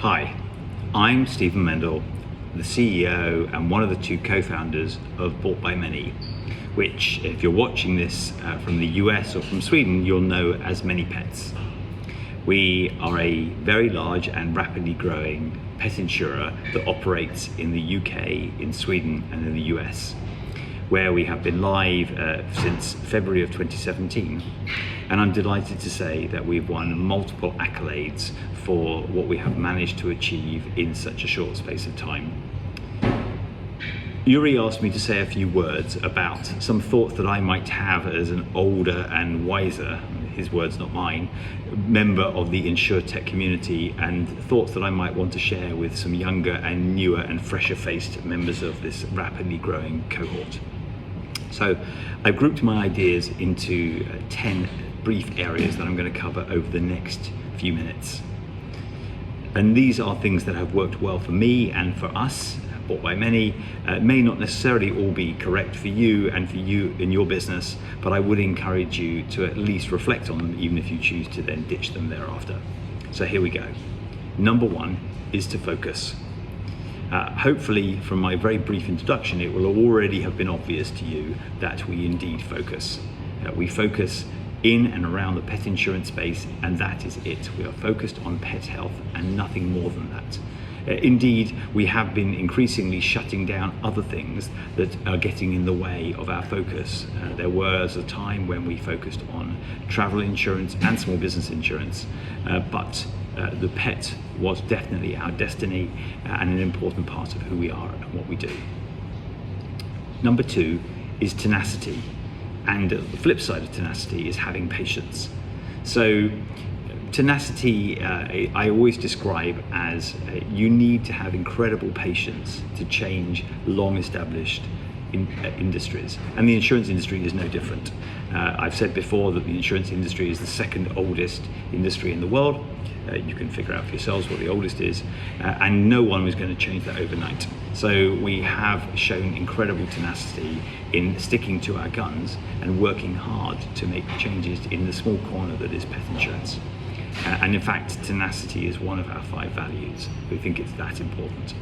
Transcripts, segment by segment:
Hi, I'm Stephen Mendel, the CEO and one of the two co-founders of Bought by Many, which, if you're watching this from the US or from Sweden, you'll know as Many Pets. We are a very large and rapidly growing pet insurer that operates in the UK, in Sweden and in the US, where we have been live since February of 2017. And I'm delighted to say that we've won multiple accolades for what we have managed to achieve in such a short space of time. Yuri asked me to say a few words about some thoughts that I might have as an older and wiser, his words not mine, member of the Insurtech community, and thoughts that I might want to share with some younger and newer and fresher faced members of this rapidly growing cohort. So I've grouped my ideas into 10 brief areas that I'm going to cover over the next few minutes. And these are things that have worked well for me and for us, Bought by Many. May not necessarily all be correct for you and for you in your business, but I would encourage you to at least reflect on them, even if you choose to then ditch them thereafter. So here we go. Number one is to focus. Hopefully from my very brief introduction, it will already have been obvious to you that we indeed focus. We focus in and around the pet insurance space, and that is it. We are focused on pet health and nothing more than that. Indeed, we have been increasingly shutting down other things that are getting in the way of our focus. There was a time when we focused on travel insurance and small business insurance, but the pet was definitely our destiny and an important part of who we are and what we do. Number two is tenacity. And the flip side of tenacity is having patience. So tenacity, I always describe as you need to have incredible patience to change long-established industries. And the insurance industry is no different. I've said before that the insurance industry is the second oldest industry in the world. You can figure out for yourselves what the oldest is, and no one was going to change that overnight. So we have shown incredible tenacity in sticking to our guns and working hard to make changes in the small corner that is pet insurance. And in fact, tenacity is one of our 5 values. We think it's that important.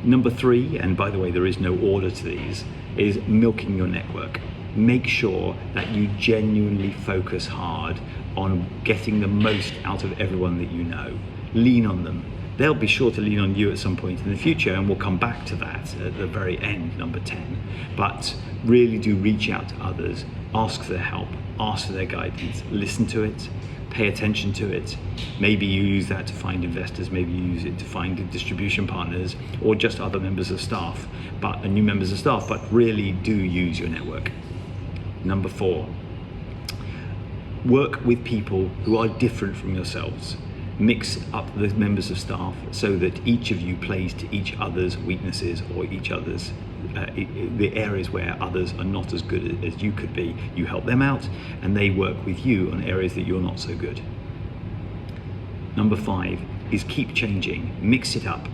Number 3, and by the way, there is no order to these, is milking your network. Make sure that you genuinely focus hard on getting the most out of everyone that you know. Lean on them. They'll be sure to lean on you at some point in the future, and we'll come back to that at the very end, number 10. But really do reach out to others, ask for their help, ask for their guidance, listen to it, pay attention to it. Maybe you use that to find investors, maybe you use it to find distribution partners or just other members of staff, but new members of staff, but really do use your network. Number 4, work with people who are different from yourselves. Mix up the members of staff so that each of you plays to each other's weaknesses or each other's the areas where others are not as good as you could be. You help them out and they work with you on areas that you're not so good. Number 5 is keep changing, mix it up.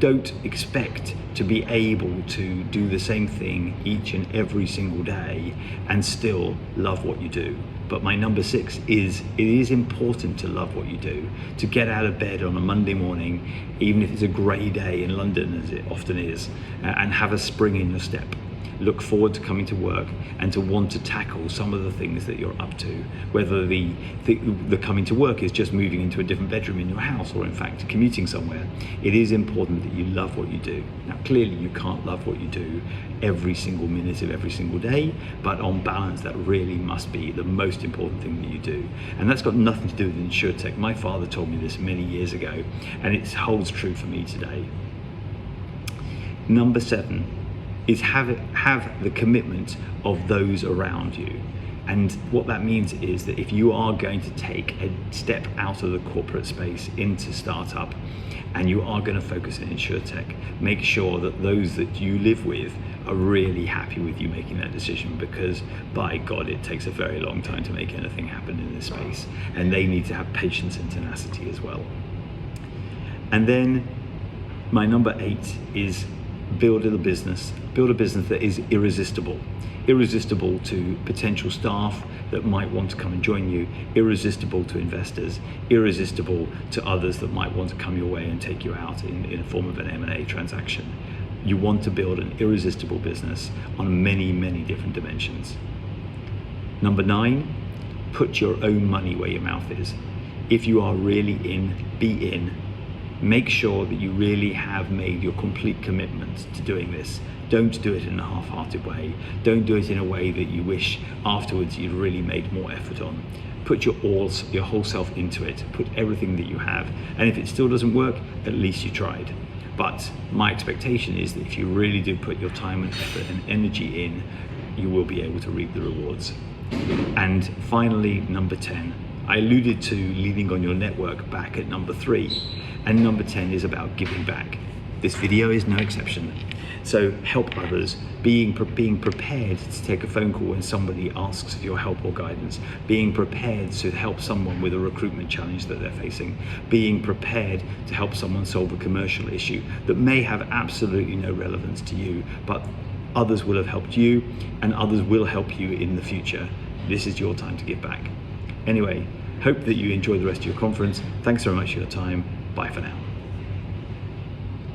Don't expect to be able to do the same thing each and every single day and still love what you do. But my number 6 is, it is important to love what you do, to get out of bed on a Monday morning, even if it's a grey day in London, as it often is, and have a spring in your step. Look forward to coming to work and to want to tackle some of the things that you're up to, whether the coming to work is just moving into a different bedroom in your house or in fact commuting somewhere. It is important that you love what you do. Now clearly you can't love what you do every single minute of every single day, but on balance that really must be the most important thing that you do. And that's got nothing to do with Insurtech. My father told me this many years ago and it holds true for me today. Number 7 is have the commitment of those around you. And what that means is that if you are going to take a step out of the corporate space into startup and you are going to focus in Insurtech, make sure that those that you live with are really happy with you making that decision, because by God, it takes a very long time to make anything happen in this space. And they need to have patience and tenacity as well. And then my number 8 is build a business that is irresistible. irresistible to potential staff that might want to come and join you, irresistible to investors, irresistible to others that might want to come your way and take you out in a form of an M&A transaction. You want to build an irresistible business on many, many different dimensions. Number 9, put your own money where your mouth is. If you are really in, be in. Make sure that you really have made your complete commitment to doing this. Don't do it in a half-hearted way. Don't do it in a way that you wish afterwards you'd really made more effort on. Put your whole self into it. Put everything that you have. And if it still doesn't work, at least you tried. But my expectation is that if you really do put your time and effort and energy in, you will be able to reap the rewards. And finally, number 10. I alluded to leaning on your network back at number 3. And number 10 is about giving back. This video is no exception. So help others, being prepared to take a phone call when somebody asks for your help or guidance, being prepared to help someone with a recruitment challenge that they're facing, being prepared to help someone solve a commercial issue that may have absolutely no relevance to you, but others will have helped you and others will help you in the future. This is your time to give back. Anyway, hope that you enjoy the rest of your conference. Thanks very much for your time. Bye for now.